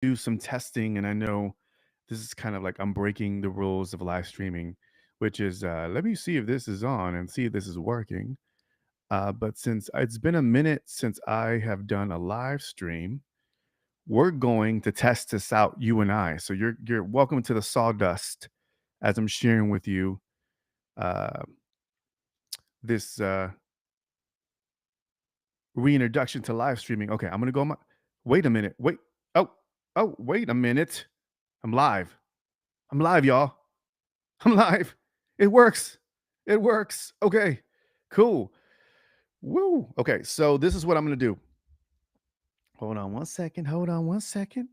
do some testing, and I know this is kind of like I'm breaking the rules of live streaming, which is let me see if this is on and see if this is working. But since it's been a minute since I have done a live stream, we're going to test this out, you and I. So you're welcome to the sawdust as I'm sharing with you uh, this reintroduction to live streaming. Okay, I'm gonna go. Wait a minute. Wait. Oh, oh, wait a minute. I'm live. I'm live, y'all. I'm live. It works. It works. Okay, cool. Woo. Okay, so this is what I'm gonna do. Hold on one second. Hold on one second.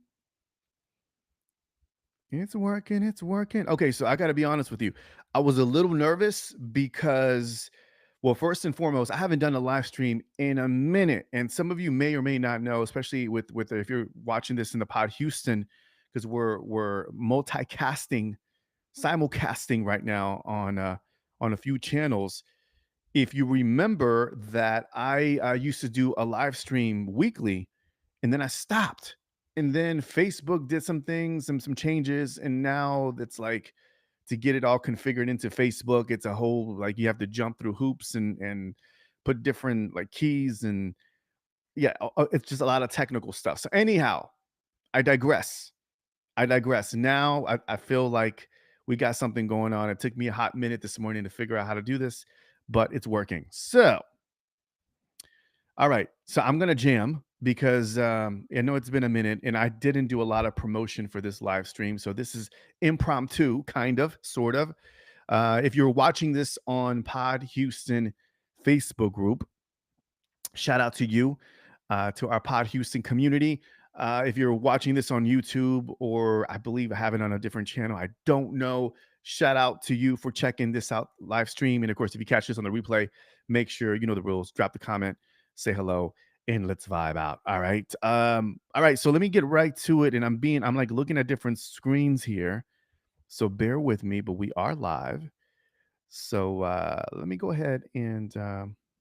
It's working. It's working. Okay, so I got to be honest with you. I was a little nervous because, well, first and foremost, I haven't done a live stream in a minute, and some of you may or may not know, especially with if you're watching this in the Pod Houston, because we're multicasting, simulcasting right now on a few channels. If you remember that I used to do a live stream weekly, and then I stopped. And then Facebook did some things, some changes, and now it's like to get it all configured into Facebook, it's a whole like you have to jump through hoops and put different like keys and yeah, it's just a lot of technical stuff. So anyhow, I digress. I digress. Now I feel like we got something going on. It took me a hot minute this morning to figure out how to do this, but it's working. So all right. So I'm gonna jam because I know it's been a minute and I didn't do a lot of promotion for this live stream. So this is impromptu, kind of, sort of. If you're watching this on Pod Houston Facebook group, shout out to you, to our Pod Houston community. If you're watching this on YouTube, or I believe I have it on a different channel, I don't know. Shout out to you for checking this out live stream. And of course, if you catch this on the replay, make sure you know the rules. Drop the comment, say hello, and let's vibe out. All right. All right. So let me get right to it. And I'm like looking at different screens here. So bear with me, but we are live. So let me go ahead and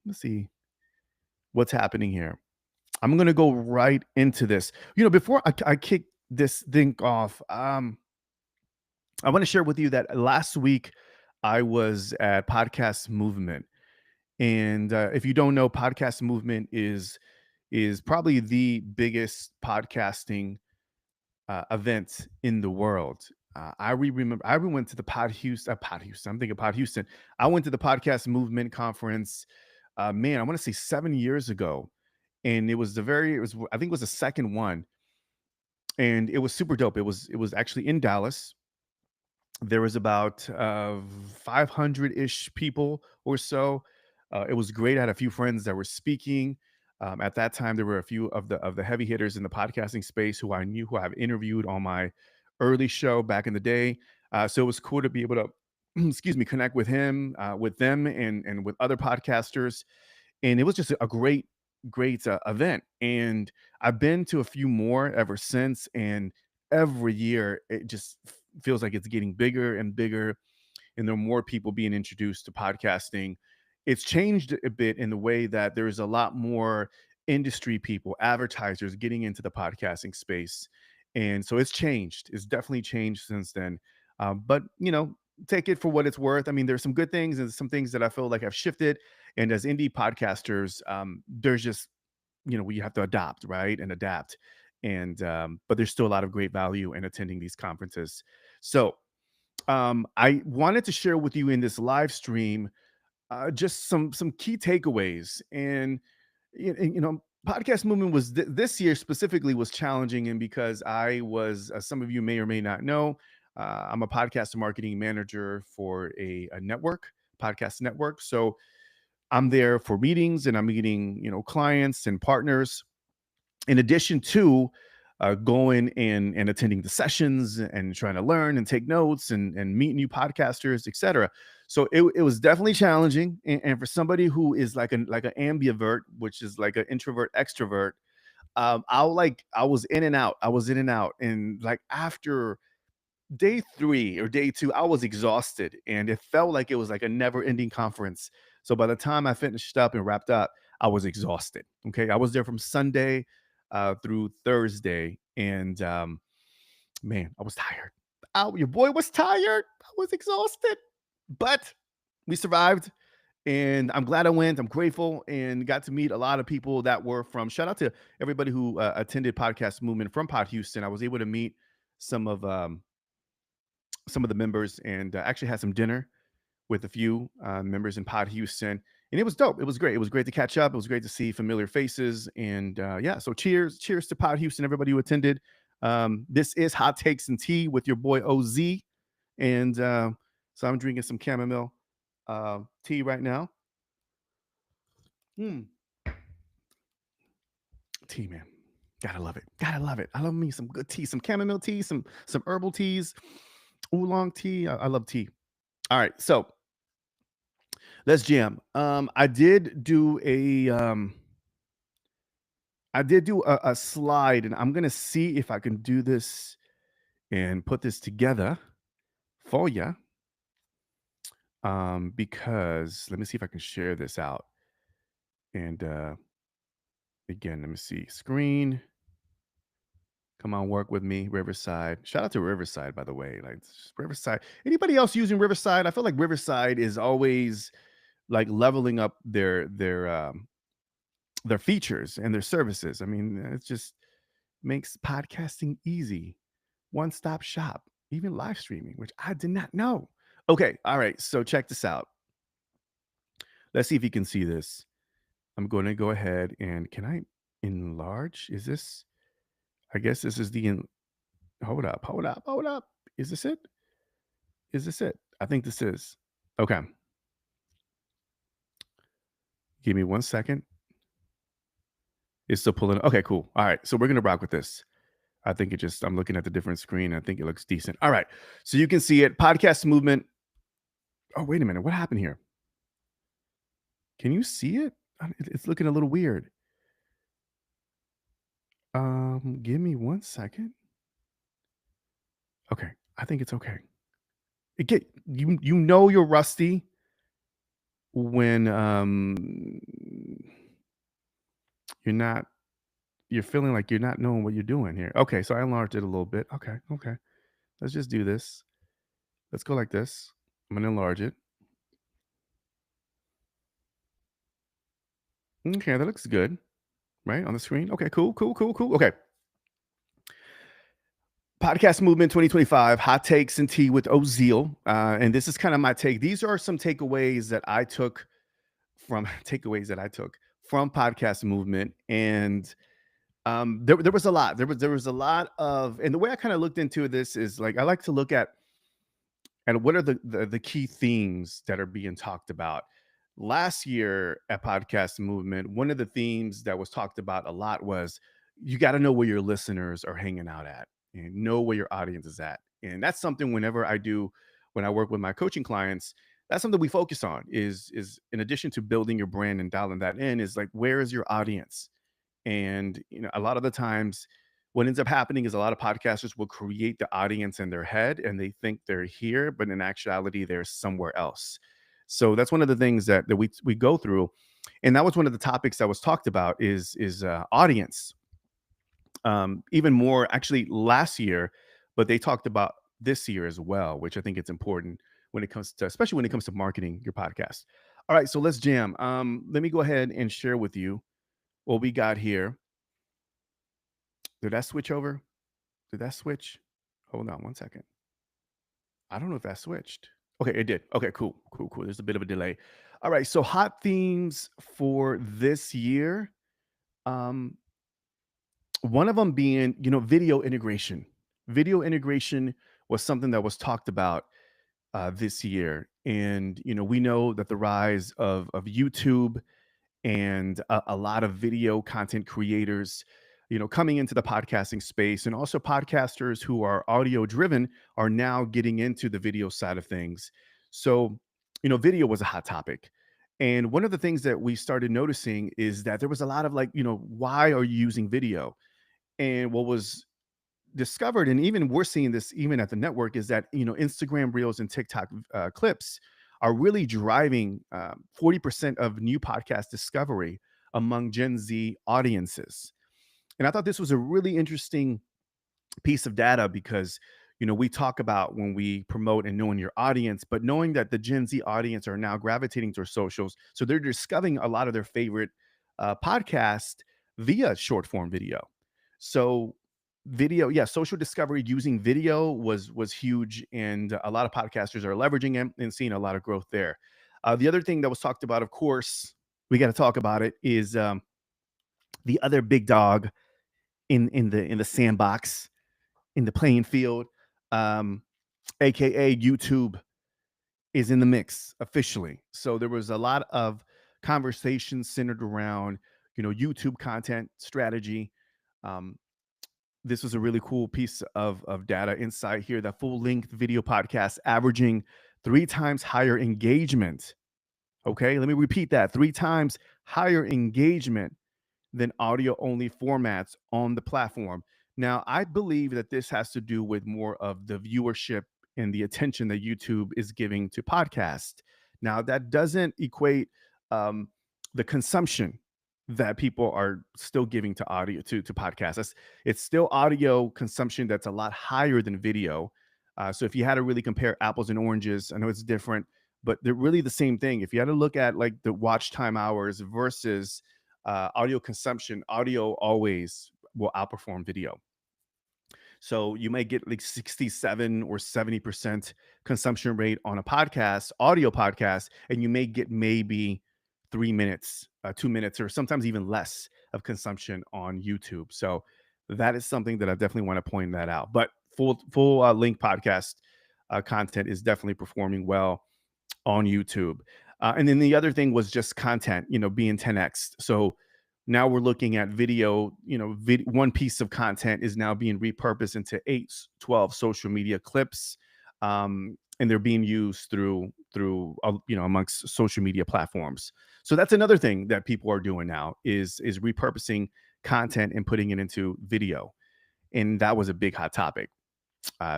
let's see what's happening here. I'm gonna go right into this. Before I kick this thing off, I want to share with you that last week I was at Podcast Movement, and if you don't know, Podcast Movement is probably the biggest podcasting event in the world. Remember I went to the Pod Houston. I'm thinking Pod Houston. I went to the Podcast Movement conference. Man, I want to say 7 years ago, and it was I think it was the second one, and it was super dope. It was actually in Dallas. There was about 500-ish people or so. It was great. I had a few friends that were speaking. At that time, there were a few of the heavy hitters in the podcasting space who I knew, who I've interviewed on my early show back in the day. So it was cool to be able to, excuse me, connect with them, and with other podcasters. And it was just a great event. And I've been to a few more ever since, and every year it just feels like it's getting bigger and bigger, and there are more people being introduced to podcasting. It's changed a bit in the way that there's a lot more industry people, advertisers getting into the podcasting space. And so it's changed. It's definitely changed since then. But, take it for what it's worth. I mean, there's some good things and some things that I feel like have shifted. And as indie podcasters, there's just, we have to adopt, right? And adapt. And, but there's still a lot of great value in attending these conferences. So, I wanted to share with you in this live stream just some key takeaways. And podcast movement was this year specifically was challenging, and because I was, as some of you may or may not know, I'm a podcast marketing manager for a network, podcast network. So I'm there for meetings, and I'm meeting clients and partners, in addition to going and attending the sessions and trying to learn and take notes and meet new podcasters, etc. So it was definitely challenging. And for somebody who is like an ambivert, which is like an introvert extrovert, I was in and out. I was in and out. And like after day 3 or day 2, I was exhausted, and it felt like it was like a never-ending conference. So by the time I finished up and wrapped up, I was exhausted. Okay, I was there from Sunday through Thursday, And man, I was tired. Oh, your boy was tired. I was exhausted, but we survived. And I'm glad I went. I'm grateful and got to meet a lot of people that were from. Shout out to everybody who attended Podcast Movement from Pod Houston. I was able to meet some of um, some of the members and actually had some dinner with a few members in Pod Houston, and it was dope. It was great. It was great to catch up. It was great to see familiar faces, and yeah. So cheers to Pod Houston, everybody who attended. This is Hot Takes and Tea with your boy Oz, and so I'm drinking some chamomile tea right now. Mm, tea, man. Gotta love it. Gotta love it. I love me some good tea, some chamomile tea, some herbal teas, oolong tea. I love tea. All right, so let's jam. I did do a slide, and I'm gonna see if I can do this and put this together for you. Because let me see if I can share this out. And again, let me see. Screen. Come on, work with me, Riverside. Shout out to Riverside, by the way. Like Riverside. Anybody else using Riverside? I feel like Riverside is always like leveling up their features and their services. I mean, it just makes podcasting easy. One stop shop, even live streaming, which I did not know. Okay, all right. So check this out. Let's see if you can see this. I'm going to go ahead and can I enlarge? Is this? I guess this is hold up, hold up, hold up. Is this it? Is this it? I think this is. Okay. Give me 1 second. It's still pulling. Okay, cool. All right. So we're going to rock with this. I think I'm looking at the different screen. I think it looks decent. All right. So you can see it. Podcast movement. Oh, wait a minute. What happened here? Can you see it? It's looking a little weird. Give me 1 second. Okay. I think it's okay. You know you're rusty when you're not you're feeling like you're not knowing what you're doing here. Okay, so I enlarged it a little bit. Okay, okay. Let's just do this. Let's go like this. I'm gonna enlarge it. Okay, that looks good, right? On the screen. Okay, cool, cool, cool, cool. Okay. Podcast Movement 2025, Hot Takes and Tea with Ozeal. And this is kind of my take. These are some takeaways that I took from Podcast Movement. And there was a lot. There was a lot of, and the way I kind of looked into this is like I like to look at and what are the key themes that are being talked about. Last year at Podcast Movement, one of the themes that was talked about a lot was you got to know where your listeners are hanging out at and know where your audience is at. And that's something when I work with my coaching clients, that's something we focus on is in addition to building your brand and dialing that in is like where is your audience? And a lot of the times what ends up happening is a lot of podcasters will create the audience in their head and they think they're here, but in actuality, they're somewhere else. So that's one of the things that we go through. And that was one of the topics that was talked about is audience. Even more actually last year, but they talked about this year as well, which I think it's important when it comes to, especially when it comes to marketing your podcast. All right, so let's jam. Let me go ahead and share with you what we got here. Did that switch over? Did that switch? Hold on 1 second. I don't know if that switched. Okay, it did. Okay, cool, cool, cool. There's a bit of a delay. All right, so hot themes for this year. Um, one of them being, video integration. Video integration was something that was talked about this year, and we know that the rise of YouTube and a lot of video content creators coming into the podcasting space, and also podcasters who are audio driven are now getting into the video side of things. So video was a hot topic, and one of the things that we started noticing is that there was a lot of like, why are you using video? And what was discovered, and even we're seeing this even at the network, is that Instagram reels and TikTok clips are really driving 40% of new podcast discovery among Gen Z audiences. And I thought this was a really interesting piece of data because we talk about when we promote and knowing your audience, but knowing that the Gen Z audience are now gravitating to socials, so they're discovering a lot of their favorite podcast via short form video. So video, yeah, social discovery using video was huge, and a lot of podcasters are leveraging it and seeing a lot of growth there. The other thing that was talked about, of course, we got to talk about it, is the other big dog in the sandbox, in the playing field, um, aka YouTube, is in the mix officially. So there was a lot of conversations centered around YouTube content strategy. Um, this was a really cool piece of data insight here. That full length video podcast averaging 3 times higher engagement. Okay, let me repeat that: 3 times higher engagement than audio only formats on the platform. Now, I believe that this has to do with more of the viewership and the attention that YouTube is giving to podcasts. Now, that doesn't equate um, the consumption that people are still giving to audio to podcasts. It's still audio consumption that's a lot higher than video. So if you had to really compare apples and oranges, I know it's different, but they're really the same thing. If you had to look at like the watch time hours versus audio consumption, audio always will outperform video. So you may get like 67 or 70% consumption rate on a podcast, audio podcast, and you may get maybe 3 minutes, 2 minutes, or sometimes even less of consumption on YouTube. So that is something that I definitely want to point that out. But full link podcast content is definitely performing well on YouTube. And then the other thing was just content, being 10x. So now we're looking at video, one piece of content is now being repurposed into 8, 12 social media clips. And they're being used through amongst social media platforms. So that's another thing that people are doing now is repurposing content and putting it into video. And that was a big hot topic.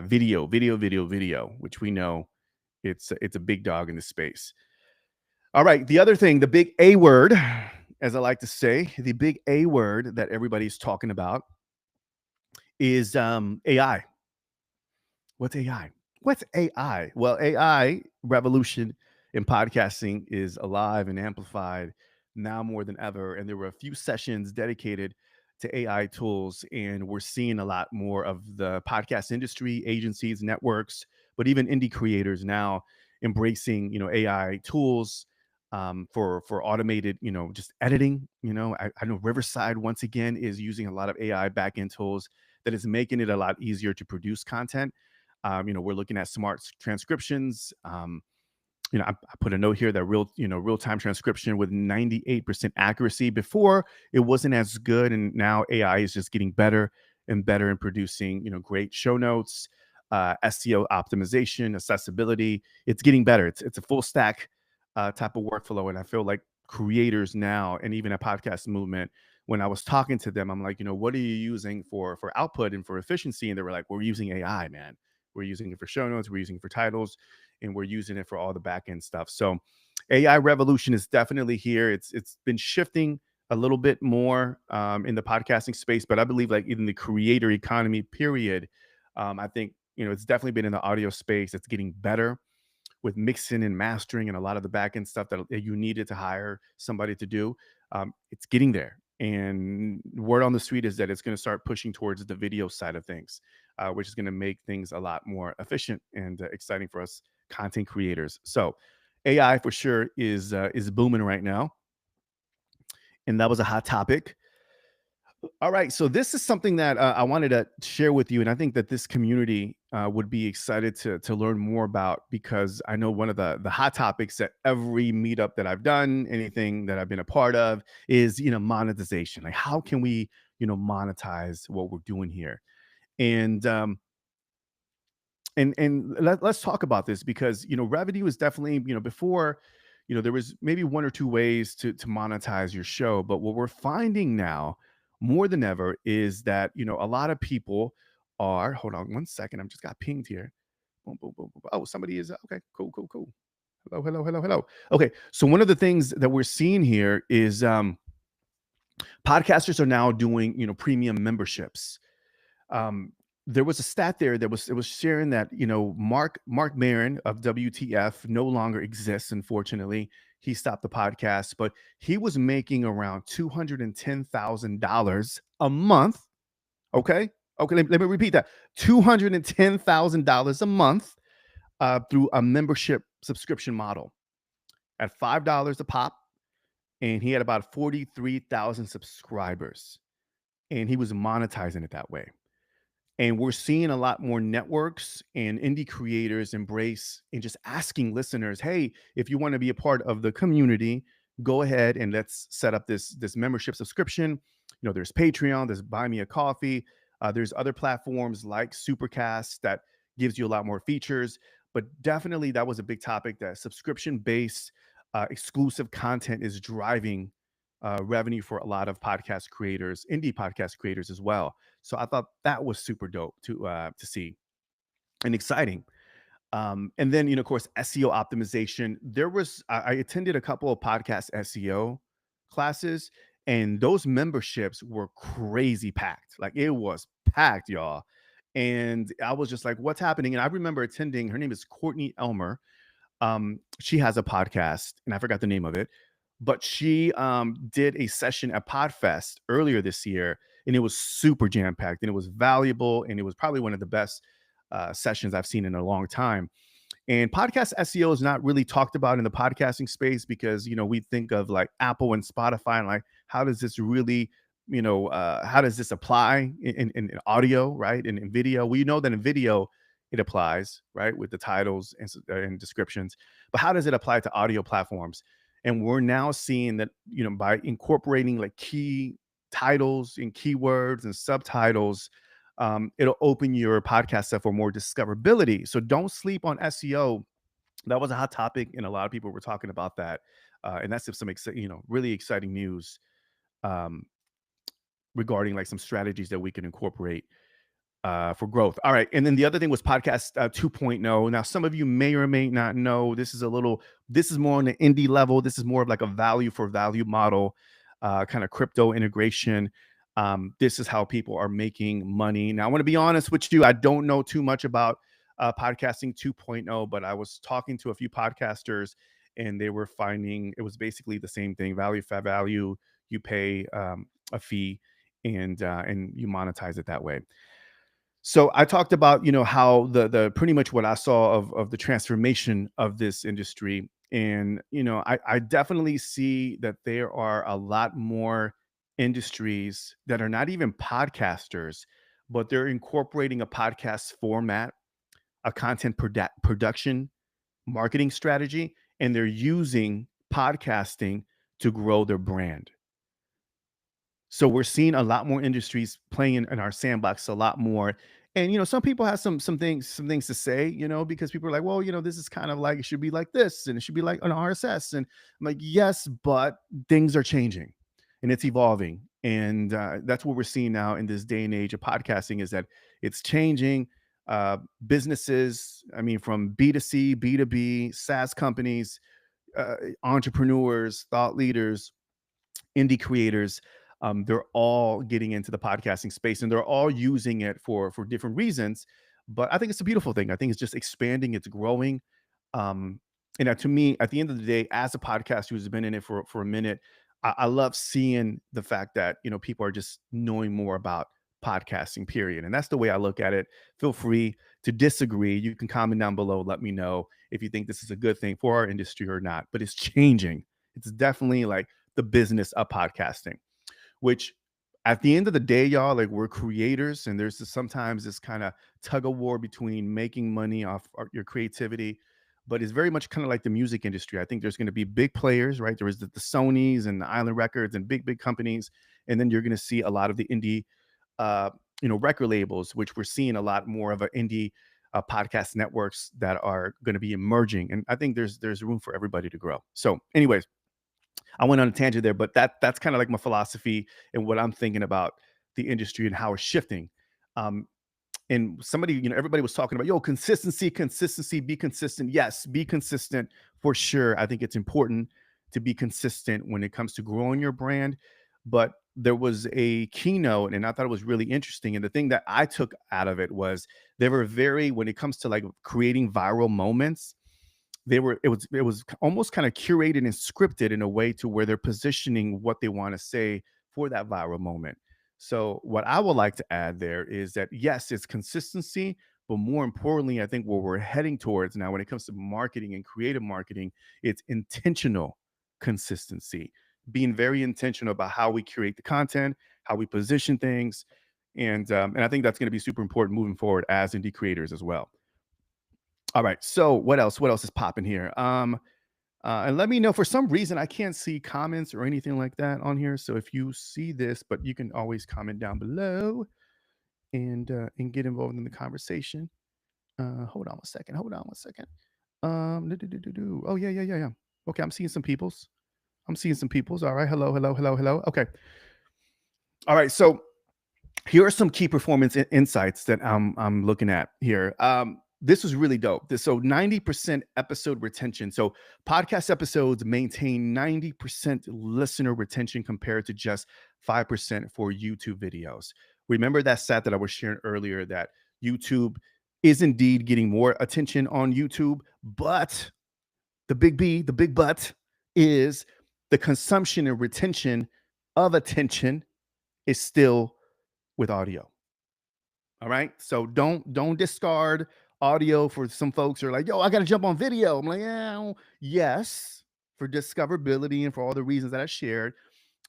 Video, which we know it's a big dog in the space. All right, the other thing, the big A word, as I like to say, the big A word that everybody's talking about is AI. What's AI? What's AI? Well, AI revolution in podcasting is alive and amplified now more than ever. And there were a few sessions dedicated to AI tools, and we're seeing a lot more of the podcast industry, agencies, networks, but even indie creators now embracing AI tools for automated just editing. I know Riverside once again is using a lot of AI backend tools that is making it a lot easier to produce content. We're looking at smart transcriptions. I put a note here that real time transcription with 98% accuracy. Before, it wasn't as good, and now AI is just getting better and better in producing great show notes, SEO optimization, accessibility. It's getting better. It's a full stack type of workflow, and I feel like creators now, and even a podcast movement, when I was talking to them, I'm like, what are you using for output and for efficiency? And they were like, we're using AI, man. We're using it for show notes, we're using it for titles, and we're using it for all the back end stuff. So AI revolution is definitely here. It's been shifting a little bit more in the podcasting space, but I believe like in the creator economy period, I think it's definitely been in the audio space. It's getting better with mixing and mastering and a lot of the back end stuff that you needed to hire somebody to do. It's getting there. And word on the street is that it's going to start pushing towards the video side of things, which is going to make things a lot more efficient and exciting for us content creators. So AI for sure is booming right now, and that was a hot topic. All right, so this is something that I wanted to share with you, and I think that this community would be excited to learn more about, because I know one of the hot topics at every meetup that I've done, anything that I've been a part of, is monetization. Like, how can we monetize what we're doing here? And let's talk about this, because revenue is definitely, before, there was maybe one or two ways to monetize your show, but what we're finding now more than ever is that a lot of people are, hold on one second, I'm just got pinged here. Boom, boom, boom, boom. Oh, somebody is okay, cool. Hello. Okay, so one of the things that we're seeing here is podcasters are now doing premium memberships. um there was a stat there that was it was sharing that Mark Maron of WTF no longer exists. Unfortunately, he stopped the podcast, but he was making around $210,000 a month. Okay, okay, let me repeat that: $210,000 a month through a membership subscription model at $5 a pop, and he had about 43,000 subscribers, and he was monetizing it that way. And we're seeing a lot more networks and indie creators embrace and just asking listeners, hey, if you want to be a part of the community, go ahead and let's set up this membership subscription. There's Patreon, there's Buy Me a Coffee, there's other platforms like Supercast that gives you a lot more features. But definitely that was a big topic, that subscription based exclusive content is driving revenue for a lot of podcast creators, indie podcast creators as well. So I thought that was super dope to see and exciting. And then of course, SEO optimization. I attended a couple of podcast SEO classes, and those memberships were crazy packed. Like it was packed, y'all. And I was just like, what's happening? And I remember attending. Her name is Courtney Elmer. She has a podcast, and I forgot the name of it, but she did a session at Podfest earlier this year, and it was super jam packed, and it was valuable, and it was probably one of the best sessions I've seen in a long time. And podcast SEO is not really talked about in the podcasting space because we think of like Apple and Spotify, and like how does this really, how does this apply in audio, right? In video, we know that in video it applies, right, with the titles and descriptions. But how does it apply to audio platforms? And we're now seeing that by incorporating like key titles and keywords and subtitles, it'll open your podcast up for more discoverability. So don't sleep on SEO. That was a hot topic, and a lot of people were talking about that. And that's just some really exciting news um, regarding like some strategies that we can incorporate for growth. All right. And then the other thing was podcast 2.0. Now, some of you may or may not know this is more on the indie level. This is more of like a value for value model, kind of crypto integration. This is how people are making money. Now, I want to be honest with you. I don't know too much about podcasting 2.0, but I was talking to a few podcasters, and they were finding it was basically the same thing: value for value. You pay a fee, and you monetize it that way. So I talked about, how the pretty much what I saw of the transformation of this industry. And, I definitely see that there are a lot more industries that are not even podcasters, but they're incorporating a podcast format, a content production marketing strategy, and they're using podcasting to grow their brand. So we're seeing a lot more industries playing in our sandbox a lot more. And some people have some things to say, because people are like, well, this is kind of like it should be like this, and it should be like an RSS. And I'm like, yes, but things are changing and it's evolving. And that's what we're seeing now in this day and age of podcasting, is that it's changing. Businesses, I mean, from B2C, B2B, SaaS companies, entrepreneurs, thought leaders, indie creators, they're all getting into the podcasting space, and they're all using it for different reasons. But I think it's a beautiful thing. I think it's just expanding, it's growing. um and to me, at the end of the day, as a podcaster who's been in it for a minute, I love seeing the fact that people are just knowing more about podcasting, period. And that's the way I look at it. Feel free to disagree. You can comment down below, let me know if you think this is a good thing for our industry or not. But it's changing. It's definitely like the business of podcasting, which at the end of the day, y'all, like, we're creators, and there's sometimes this kind of tug of war between making money off your creativity. But it's very much kind of like the music industry. I think there's going to be big players, right? There is the Sonys and the Island Records and big companies. And then you're going to see a lot of the indie, uh, record labels, which we're seeing a lot more of an indie podcast networks that are going to be emerging. And I think there's room for everybody to grow. So anyways, I went on a tangent there, but that's kind of like my philosophy and what I'm thinking about the industry and how it's shifting. Um, and somebody, everybody was talking about, consistency, be consistent. Yes, be consistent for sure. I think it's important to be consistent when it comes to growing your brand. But there was a keynote, and I thought it was really interesting. And the thing that I took out of it was they were very, when it comes to like creating viral moments, it was almost kind of curated and scripted in a way to where they're positioning what they want to say for that viral moment. So what I would like to add there is that yes, it's consistency, but more importantly, I think what we're heading towards now when it comes to marketing and creative marketing, it's intentional consistency, being very intentional about how we curate the content, how we position things, and I think that's going to be super important moving forward as indie creators as well. All right. So what else? What else is popping here? And let me know. For some reason, I can't see comments or anything like that on here. So if you see this, but you can always comment down below and get involved in the conversation. Hold on one second. Hold on one second. Oh yeah, yeah, yeah, yeah. Okay, I'm seeing some peoples. I'm seeing some peoples. All right. Hello, hello, hello, hello. Okay. All right. So here are some key performance insights that I'm looking at here. This was really dope. So 90% episode retention. So podcast episodes maintain 90% listener retention compared to just 5% for YouTube videos. Remember that stat that I was sharing earlier that YouTube is indeed getting more attention on YouTube, but the big B, the big but is the consumption and retention of attention is still with audio. All right. So don't discard audio. For some folks who are like, yo, I gotta jump on video. I'm like, yeah, yes, for discoverability and for all the reasons that I shared.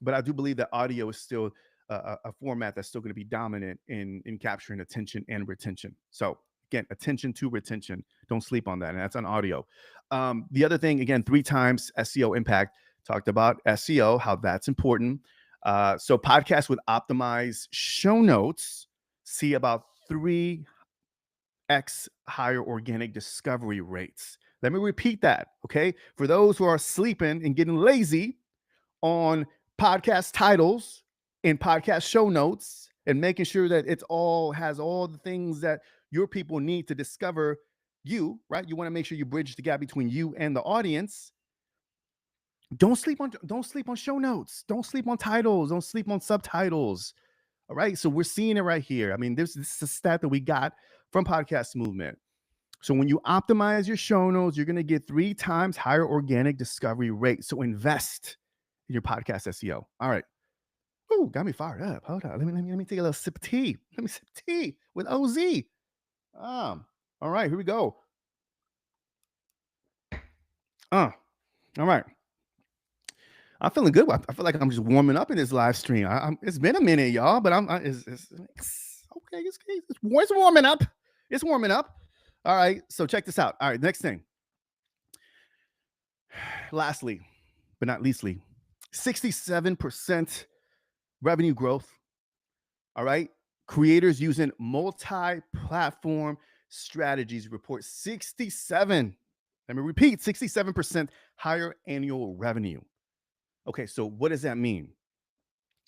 But I do believe that audio is still a format that's still going to be dominant in capturing attention and retention. So again, attention to retention. Don't sleep on that. And that's on audio. The other thing, again, 3 times SEO impact. Talked about SEO, how that's important. So podcasts with optimized show notes see about 3x higher organic discovery rates. Let me repeat that, okay? For those who are sleeping and getting lazy on podcast titles and podcast show notes and making sure that it's all has all the things that your people need to discover you, right? You want to make sure you bridge the gap between you and the audience. Don't sleep on show notes. Don't sleep on titles. Don't sleep on subtitles. All right. So we're seeing it right here. I mean, this is a stat that we got from Podcast Movement. So when you optimize your show notes, you're going to get 3 times higher organic discovery rate. So invest in your podcast SEO. All right. Ooh, got me fired up. Hold on. Let me take a little sip of tea. Let me sip tea with OZ. All right, here we go. Uh, all right. I'm feeling good. I feel like I'm just warming up in this live stream. It's been a minute, y'all, but it's okay. It's warming up. It's warming up. All right. So check this out. All right. Next thing. Lastly, but not leastly, 67% revenue growth. All right. Creators using multi-platform strategies report 67. Let me repeat, 67% higher annual revenue. Okay, so what does that mean?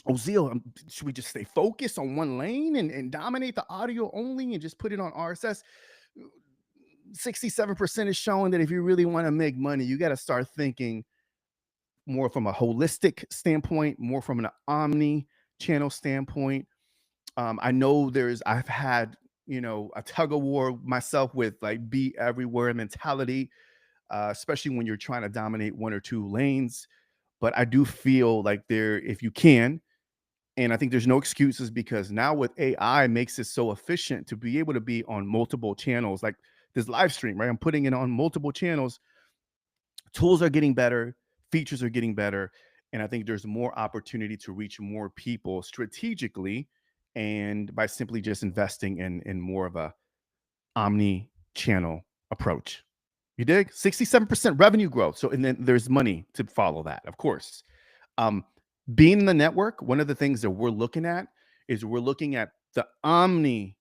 Ozil, should we just stay focused on one lane and dominate the audio only and just put it on RSS? 67% is showing that if you really want to make money, you got to start thinking more from a holistic standpoint, more from an omni channel standpoint. I know I've had, a tug of war myself with like be everywhere mentality, especially when you're trying to dominate 1 or 2 lanes. But I do feel like if you can, and I think there's no excuses because now with AI makes it so efficient to be able to be on multiple channels, like this live stream, right? I'm putting it on multiple channels. Tools are getting better, features are getting better, and I think there's more opportunity to reach more people strategically and by simply just investing in more of a omni channel approach. You dig? 67% revenue growth. So, and then there's money to follow that, of course. Um, Being in the network, one of the things that we're looking at is we're looking at the omni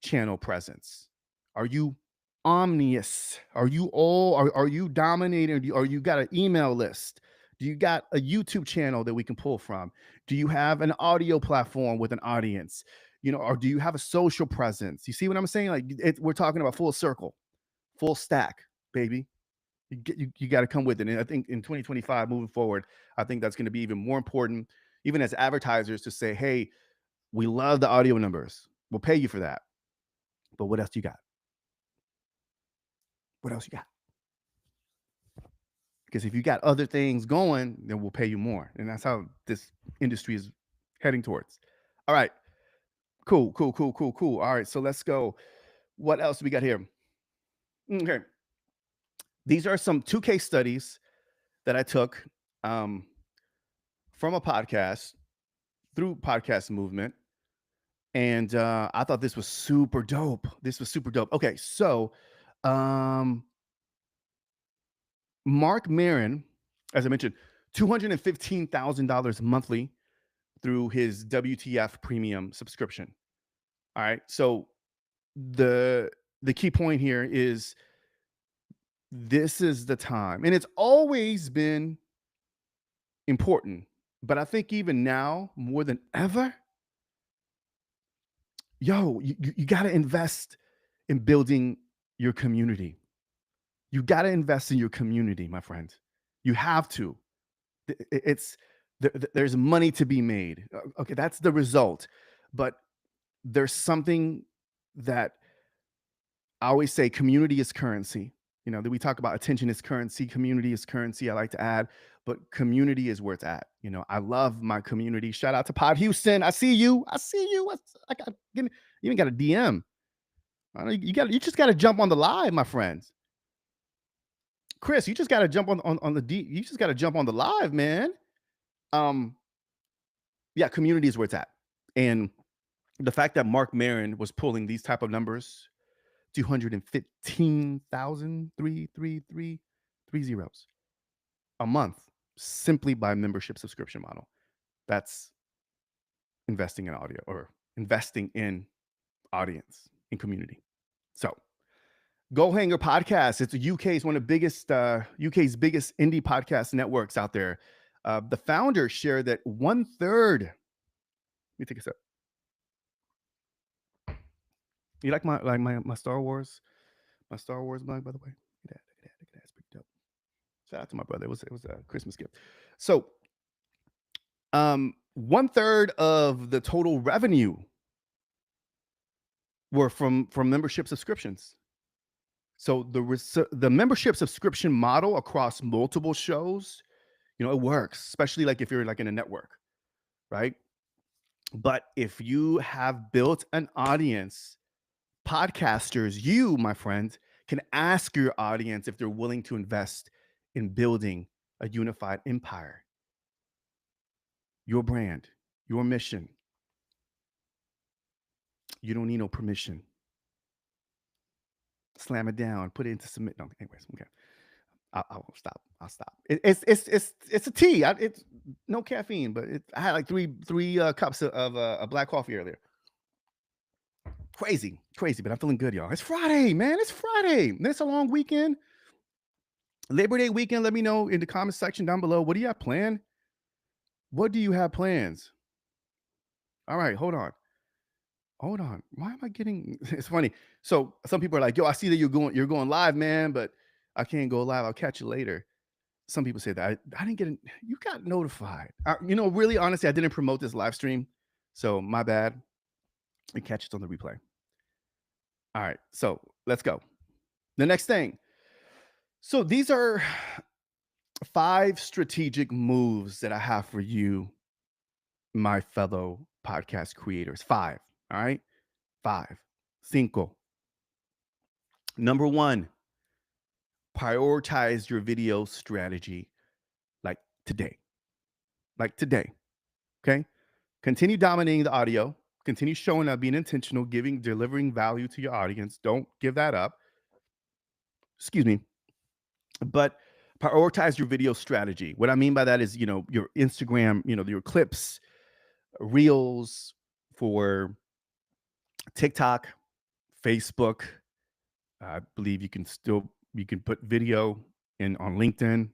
channel presence. Are you omnious? Are you dominating? Are you got an email list? Do you got a YouTube channel that we can pull from? Do you have an audio platform with an audience? Or do you have a social presence? You see what I'm saying? Like we're talking about full circle, full stack, baby. You got to come with it. And I think in 2025, moving forward, I think that's going to be even more important. even as advertisers to say, hey, we love the audio numbers. We'll pay you for that. But what else you got? What else you got? Because if you got other things going, then we'll pay you more. And that's how this industry is heading towards. All right. Cool, cool, cool, cool, cool. All right. So let's go. What else do we got here? Okay. These are some two case studies that I took um, from a podcast through podcast movement. And I thought this was super dope. This was super dope. Okay. So um, Mark Marin, as I mentioned, $215,000 monthly through his WTF premium subscription. All right. So the the key point here is this is the time. And it's always been important, but I think even now more than ever, you got to invest in building your community. You got to invest in your community, my friend. You have to. It's there's money to be made. Okay, that's the result. But there's something that I always say community is currency. You know, that we talk about attention is currency, community is currency. I like to add, but community is where it's at. You know, I love my community. Shout out to Pod Houston. I see you. I see you. I got you even got a DM. I know you just got to jump on the live, my friends. Chris, you just got to jump on the D. You just got to jump on the live, man. Um, yeah, community is where it's at, and the fact that Mark Marin was pulling these type of numbers 215,000 three zeros a month simply by membership subscription model. That's investing in audio or investing in audience in community. So Go Hanger Podcast. It's a UK's one of the biggest UK's biggest indie podcast networks out there. The founder shared that 1/3. Let me take a sip. You like my Star Wars? My Star Wars mug, by the way. Look at that. Look at that. Look at that. It's pretty dope. Shout out to my brother. It was a Christmas gift. So 1/3 of the total revenue were from membership subscriptions. So the membership subscription model across multiple shows, it works, especially like if you're like in a network, right? But if you have built an audience, podcasters, you, my friend, can ask your audience if they're willing to invest in building a unified empire, your brand, your mission. You don't need no permission. Slam it down, put it into submit. No, anyways, okay. I won't stop. I'll stop. It's a tea. It's no caffeine, but I had like three cups of a black coffee earlier. Crazy, crazy, but I'm feeling good, y'all. It's Friday, man. It's Friday. It's a long weekend. Labor Day weekend. Let me know in the comment section down below. What do you have planned? What do you have plans? All right, hold on. Hold on. Why am I getting it's funny. So some people are like, yo, I see that you're going live, man, but I can't go live. I'll catch you later. Some people say that I didn't get you got notified. Really honestly, I didn't promote this live stream. So my bad. And catch it on the replay. All right. So let's go. The next thing. So these are 5 strategic moves that I have for you, my fellow podcast creators. 5. All right. 5. Cinco. Number 1, prioritize your video strategy like today. Like today. Okay. Continue dominating the audio. Continue showing up, being intentional, delivering value to your audience. Don't give that up. Excuse me. But prioritize your video strategy. What I mean by that is, your Instagram, your clips, reels for TikTok, Facebook. I believe you can put video in on LinkedIn.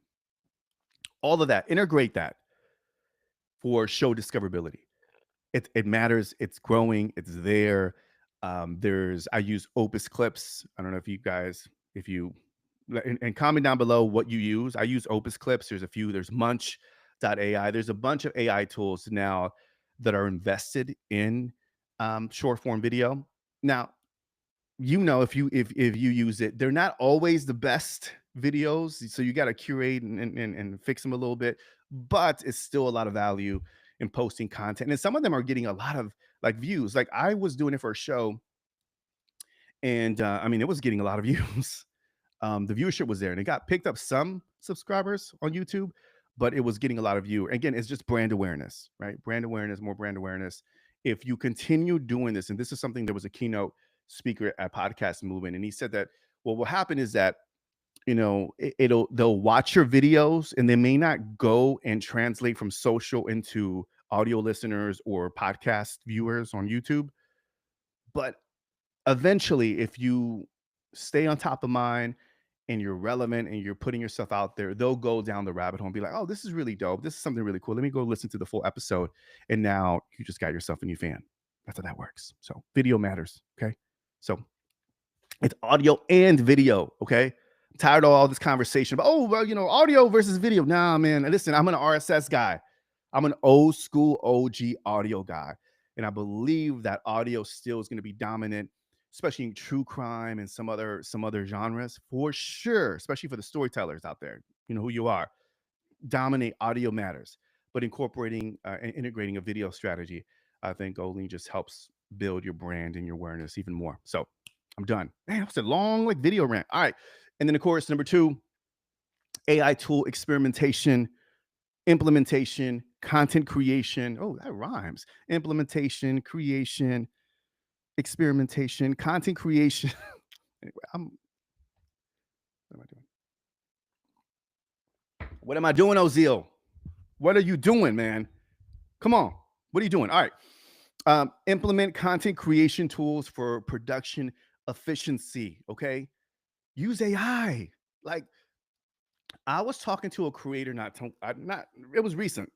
All of that. Integrate that for show discoverability. It matters. It's growing. It's there. I use Opus Clips. I don't know if you and comment down below what you use. I use Opus Clips. There's a few. There's Munch. AI. There's a bunch of AI tools now that are invested in short form video. Now, if you use it, they're not always the best videos, so you got to curate and fix them a little bit, but it's still a lot of value in posting content, and some of them are getting a lot of like views. Like I was doing it for a show, and I mean, it was getting a lot of views. The viewership was there, and it got picked up some subscribers on YouTube, but it was getting a lot of view. Again, it's just brand awareness, right? Brand awareness, more brand awareness. If you continue doing this, and this is something, there was a keynote speaker at Podcast Movement, and he said that what will happen is that they'll watch your videos, and they may not go and translate from social into audio listeners or podcast viewers on YouTube, but eventually, if you stay on top of mind and you're relevant and you're putting yourself out there, they'll go down the rabbit hole and be like, oh, this is really dope. This is something really cool. Let me go listen to the full episode. And now you just got yourself a new fan. That's how that works. So video matters. Okay. So it's audio and video. Okay. I'm tired of all this conversation about, oh, well, audio versus video. Nah, man. Listen, I'm an RSS guy. I'm an old school OG audio guy. And I believe that audio still is going to be dominant, especially in true crime and some other genres for sure, especially for the storytellers out there. You know who you are. Dominate audio matters, but incorporating and integrating a video strategy, I think only just helps build your brand and your awareness even more. So I'm done. Man, that was a long like video rant. All right. And then of course, number two, AI tool experimentation, implementation, content creation. Oh, that rhymes. Implementation, creation, experimentation, content creation. Anyway, what am I doing? What am I doing, Ozil? What are you doing, man? Come on. What are you doing? All right. Implement content creation tools for production efficiency. Okay. Use AI. Like I was talking to a creator, not it was recent,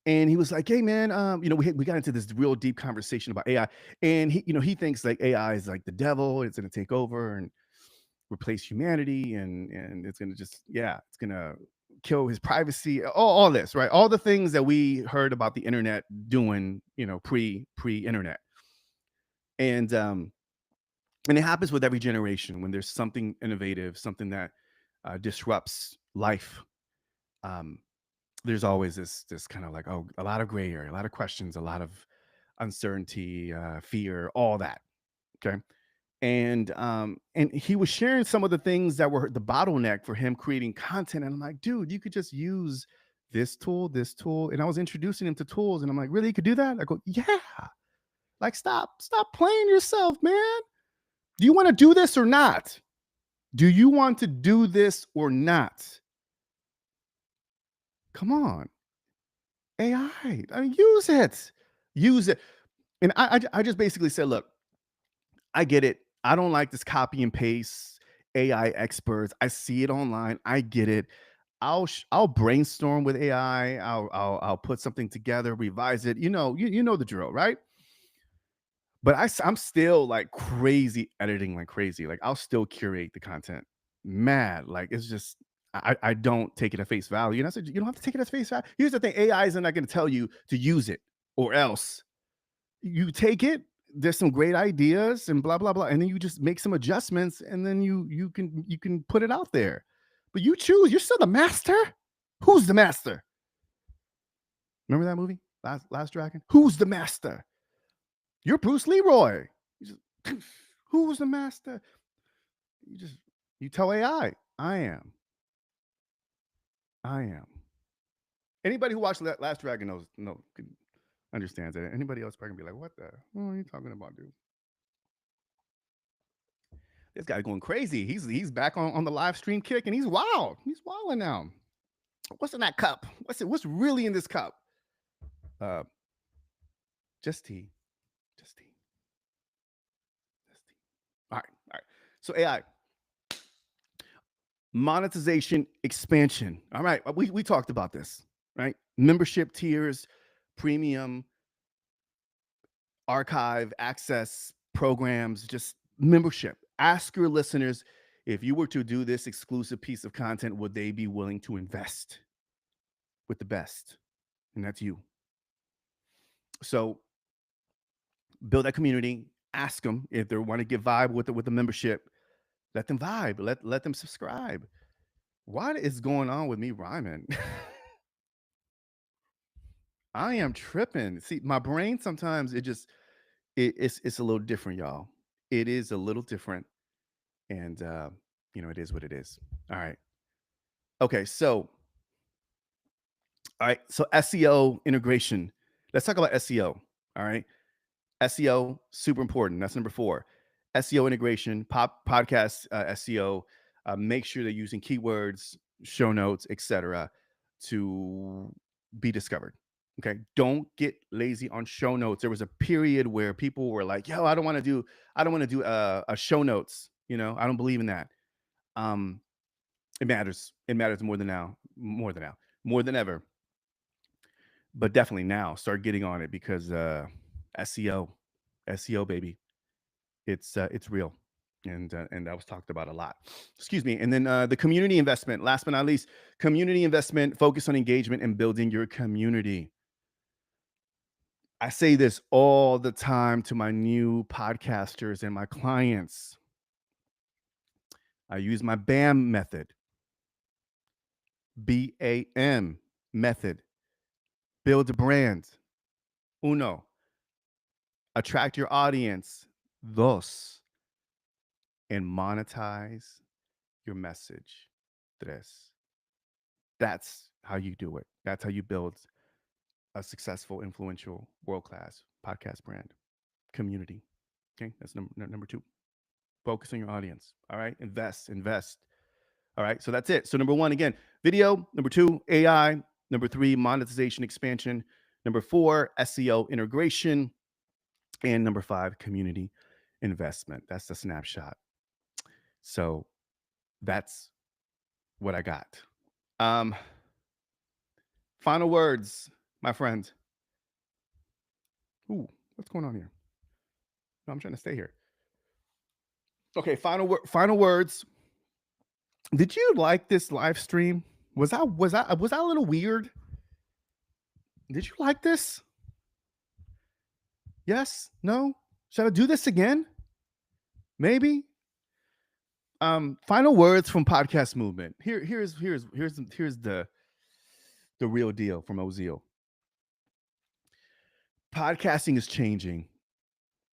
and he was like, "Hey, man, we got into this real deep conversation about AI, and he thinks like AI is like the devil. It's going to take over and replace humanity, and it's going to just it's going to kill his privacy. All this, right? All the things that we heard about the internet doing, pre-internet, and and it happens with every generation when there's something innovative, something that disrupts life. Um, there's always this kind of like, oh, a lot of gray area, a lot of questions, a lot of uncertainty, fear, all that. Okay. And he was sharing some of the things that were the bottleneck for him creating content. And I'm like, dude, you could just use this tool. And I was introducing him to tools, and I'm like, really, you could do that? I go, yeah. Like, stop playing yourself, man. Do you want to do this or not? Do you want to do this or not? Come on. AI. I mean, use it. Use it. And I just basically said, look, I get it. I don't like this copy and paste AI experts. I see it online. I get it. I'll brainstorm with AI. I'll put something together, revise it. You know the drill, right? But I'm still like crazy editing like crazy. Like I'll still curate the content. Mad. Like it's just I don't take it at face value. And I said, you don't have to take it as face value. Here's the thing: AI isn't not going to tell you to use it, or else you take it. There's some great ideas and blah blah blah, and then you just make some adjustments, and then you can put it out there. But you choose. You're still the master. Who's the master? Remember that movie, Last Dragon? Who's the master? You're Bruce Leroy. You just, who's the master? You tell AI, I am. I am. Anybody who watched Last Dragon understands it. Anybody else probably gonna be like, what the what are you talking about, dude? This guy going crazy. He's back on the live stream kick, and he's wild. He's wilding now. What's in that cup? What's really in this cup? Uh just tea. Just tea. Just tea. All right. So AI. Monetization expansion. All right. We talked about this, right? Membership tiers, premium, archive, access programs, just membership. Ask your listeners, if you were to do this exclusive piece of content, would they be willing to invest? with the best, and that's you. So build that community. Ask them if they want to get vibe with the membership. Let them vibe. Let them subscribe. What is going on with me rhyming? I am tripping. See, my brain sometimes it's a little different, y'all. It is a little different, and it is what it is. All right. Okay. So SEO integration. Let's talk about SEO. All right. SEO, super important. That's number four. SEO integration, podcast SEO. Make sure they're using keywords, show notes, etc., to be discovered. Okay, don't get lazy on show notes. There was a period where people were like, "Yo, I don't want to do a show notes." I don't believe in that. Um, it matters. It matters more than ever. But definitely now, start getting on it because SEO, SEO, baby. It's real, and that was talked about a lot. Excuse me. And then the community investment. Last but not least, community investment. Focus on engagement and building your community. I say this all the time to my new podcasters and my clients. I use my BAM method. BAM method. Build a brand. Uno. Attract your audience. Dos. And monetize your message. Tres. That's how you do it. That's how you build a successful, influential, world class podcast brand community. Okay, that's number two. Focus on your audience. All right, invest. All right, so that's it. So number one, again, video. Number two, AI. Number three, monetization expansion. Number four, SEO integration. And number five, community investment. That's the snapshot. So that's what I got. Um, Final words, my friend. Ooh, what's going on here? No, I'm trying to stay here. Okay, final words. Did you like this live stream? Was I a little weird? Did you like this? Yes? No? Should I do this again? Maybe? Final words from podcast movement. Here's the real deal from Ozil. Podcasting is changing.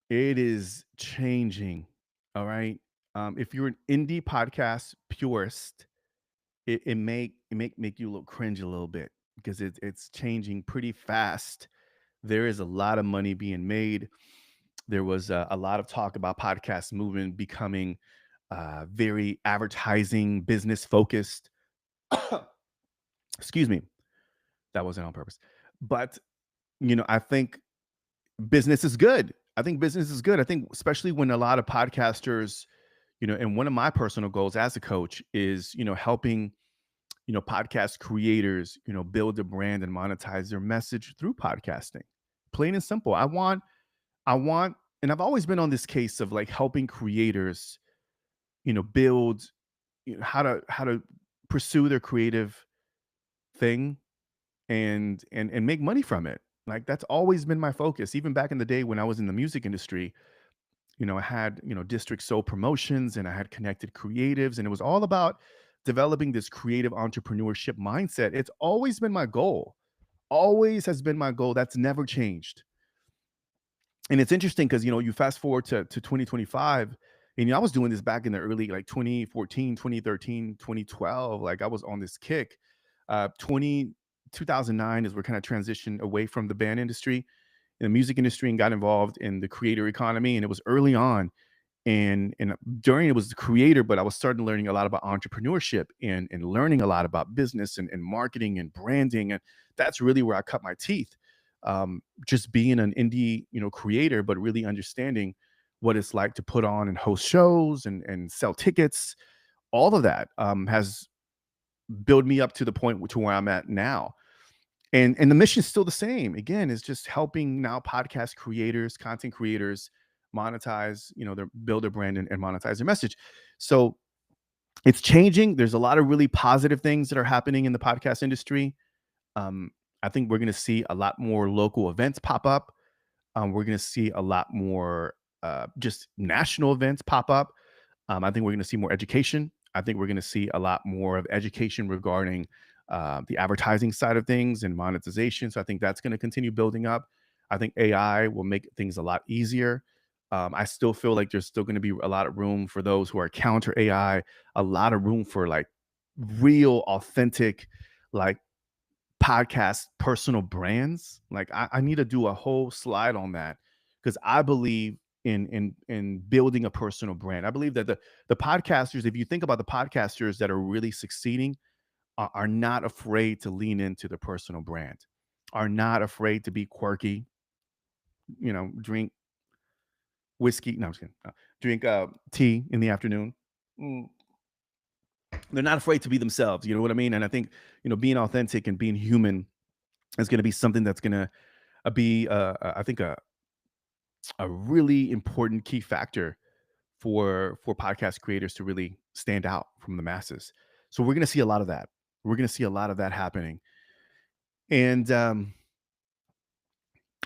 It is changing. All right. If you're an indie podcast purist, it make you look cringe a little bit because it's changing pretty fast. There is a lot of money being made. There was a lot of talk about podcast movement becoming very advertising business focused. Excuse me, that wasn't on purpose. But I think business is good. I think business is good. I think especially when a lot of podcasters, and one of my personal goals as a coach is, helping podcast creators, build a brand and monetize their message through podcasting. Plain and simple. I want, and I've always been on this case of like helping creators, build how to pursue their creative thing and make money from it. Like that's always been my focus. Even back in the day when I was in the music industry, I had, district sold promotions and I had connected creatives, and it was all about developing this creative entrepreneurship mindset. It's always been my goal. Always has been my goal. That's never changed. And it's interesting because you fast forward to 2025, and I was doing this back in the early like 2014, 2013, 2012. Like I was on this kick. 2009 is where kind of transitioned away from the band industry in the music industry and got involved in the creator economy. And it was early on, and during it was the creator, but I was starting learning a lot about entrepreneurship and learning a lot about business and marketing and branding. And that's really where I cut my teeth. Just being an indie, creator, but really understanding what it's like to put on and host shows and sell tickets. All of that has built me up to the point to where I'm at now. And the mission is still the same. Again, is just helping now podcast creators, content creators monetize, their build their brand and monetize their message. So it's changing. There's a lot of really positive things that are happening in the podcast industry. Um, I think we're going to see a lot more local events pop up. We're going to see a lot more just national events pop up. I think we're going to see more education. I think we're going to see a lot more of education regarding the advertising side of things and monetization. So I think that's going to continue building up. I think AI will make things a lot easier. I still feel like there's still going to be a lot of room for those who are counter AI, a lot of room for like real, authentic, like podcast personal brands. Like I need to do a whole slide on that because I believe in building a personal brand. I believe that the podcasters, if you think about the podcasters that are really succeeding, are not afraid to lean into the personal brand, are not afraid to be quirky. Drink whiskey. No, I'm just kidding. Drink tea in the afternoon. Mm, they're not afraid to be themselves. You know what I mean? And I think being authentic and being human is going to be something that's going to be I think a really important key factor for podcast creators to really stand out from the masses. So we're going to see a lot of that. We're going to see a lot of that happening. And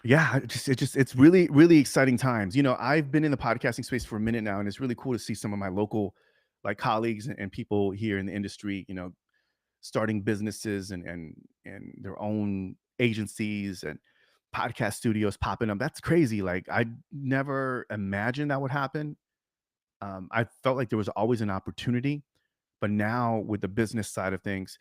yeah, it's really exciting times. I've been in the podcasting space for a minute now, and it's really cool to see some of my local like colleagues and people here in the industry, starting businesses and their own agencies and podcast studios popping up. That's crazy. Like I never imagined that would happen. I felt like there was always an opportunity, but now with the business side of things,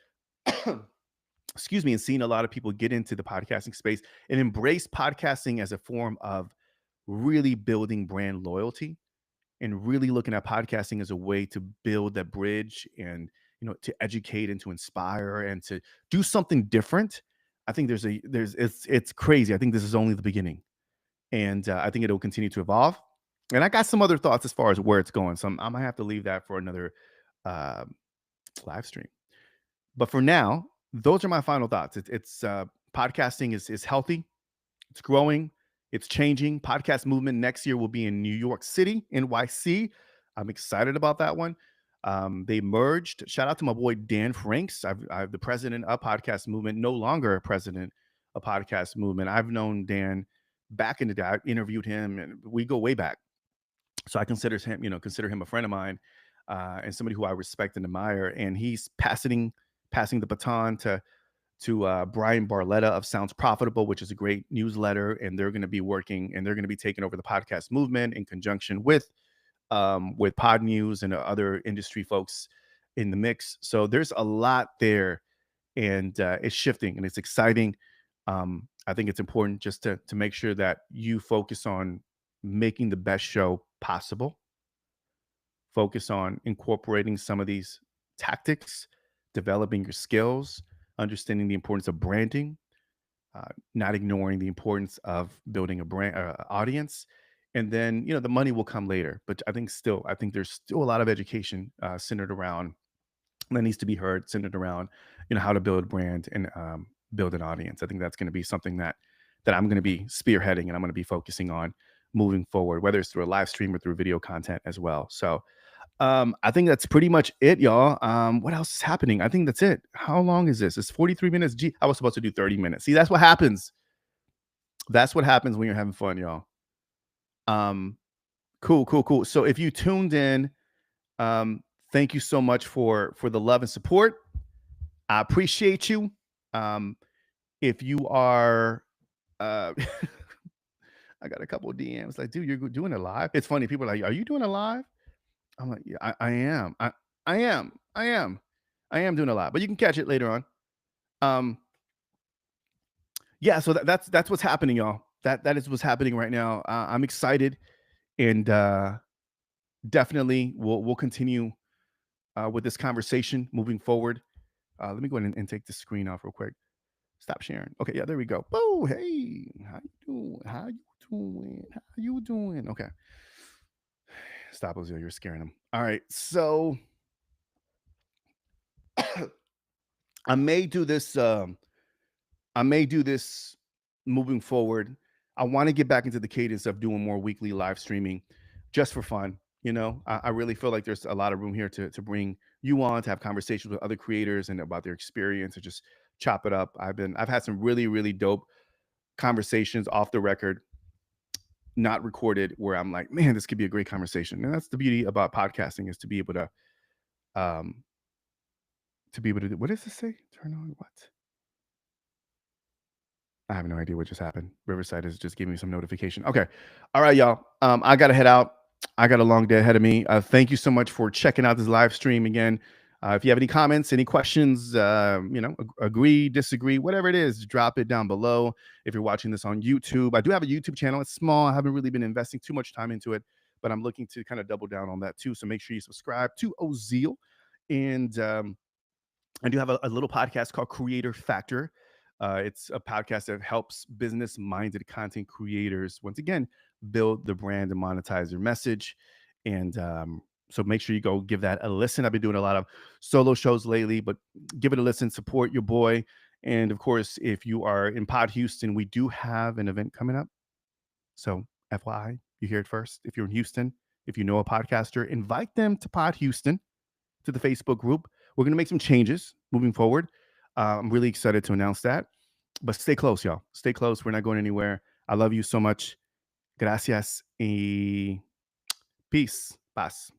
excuse me, and seeing a lot of people get into the podcasting space and embrace podcasting as a form of really building brand loyalty and really looking at podcasting as a way to build that bridge and to educate and to inspire and to do something different. I think there's it's crazy. I think this is only the beginning, and I think it'll continue to evolve. And I got some other thoughts as far as where it's going, so I might have to leave that for another um live stream. But for now, those are my final thoughts. It's podcasting is healthy. It's growing. It's changing. Podcast movement next year will be in New York City, NYC. I'm excited about that one. They merged. Shout out to my boy Dan Franks. I've the president of Podcast Movement, no longer a president of Podcast Movement. I've known Dan back in the day. I interviewed him, and we go way back. So I consider him a friend of mine, and somebody who I respect and admire. And he's passing the baton to Brian Barletta of Sounds Profitable, which is a great newsletter, and they're going to be working and they're going to be taking over the podcast movement in conjunction with Pod News and other industry folks in the mix. So there's a lot there, and it's shifting and it's exciting. I think it's important just to make sure that you focus on making the best show possible. Focus on incorporating some of these tactics, developing your skills, understanding the importance of branding, not ignoring the importance of building a brand audience, and then the money will come later. But I think there's still a lot of education centered around that needs to be heard, centered around how to build a brand and build an audience. I think that's going to be something that I'm going to be spearheading and I'm going to be focusing on moving forward, whether it's through a live stream or through video content as well. So I think that's pretty much it, y'all. What else is happening? I think that's it. How long is this? It's 43 minutes. Gee, I was supposed to do 30 minutes. See, that's what happens. That's what happens when you're having fun, y'all. Um, cool. So if you tuned in, thank you so much for the love and support. I appreciate you. Um, if you are uh I got a couple of DMs like, dude, you're doing it live. It's funny. People are like, are you doing it live? I'm like, yeah, I am. I am. I am. I am doing a lot, but you can catch it later on. Um, yeah, so that's what's happening, y'all. That is what's happening right now. I'm excited, and definitely we'll continue with this conversation moving forward. Let me go ahead and take the screen off real quick. Stop sharing. Okay, yeah, there we go. Oh, hey, how you doing? How you doing? How you doing? Okay, stop, Ozil. You're scaring them. All right, so I may do this. I may do this moving forward. I want to get back into the cadence of doing more weekly live streaming just for fun. I really feel like there's a lot of room here to bring you on to have conversations with other creators and about their experience and just chop it up. I've had some really, really dope conversations off the record, not recorded, where I'm like, man, this could be a great conversation. And that's the beauty about podcasting, is um to be able to do, what does this say? Turn on what? I have no idea what just happened. Riverside is just giving me some notification. Okay. All right, y'all. I gotta head out. I got a long day ahead of me. Thank you so much for checking out this live stream again. If you have any comments, any questions, agree, disagree, whatever it is, drop it down below. If you're watching this on YouTube, I do have a YouTube channel. It's small. I haven't really been investing too much time into it, but I'm looking to kind of double down on that too. So make sure you subscribe to Ozil. And I do have a little podcast called Creator Factor. It's a podcast that helps business minded content creators, once again, build the brand and monetize their message. And so make sure you go give that a listen. I've been doing a lot of solo shows lately, but give it a listen, support your boy. And of course, if you are in Pod Houston, we do have an event coming up. So, FYI, you hear it first. If you're in Houston, if you know a podcaster, invite them to Pod Houston, to the Facebook group. We're going to make some changes moving forward. I'm really excited to announce that. But stay close, y'all. Stay close. We're not going anywhere. I love you so much. Gracias y peace. Paz.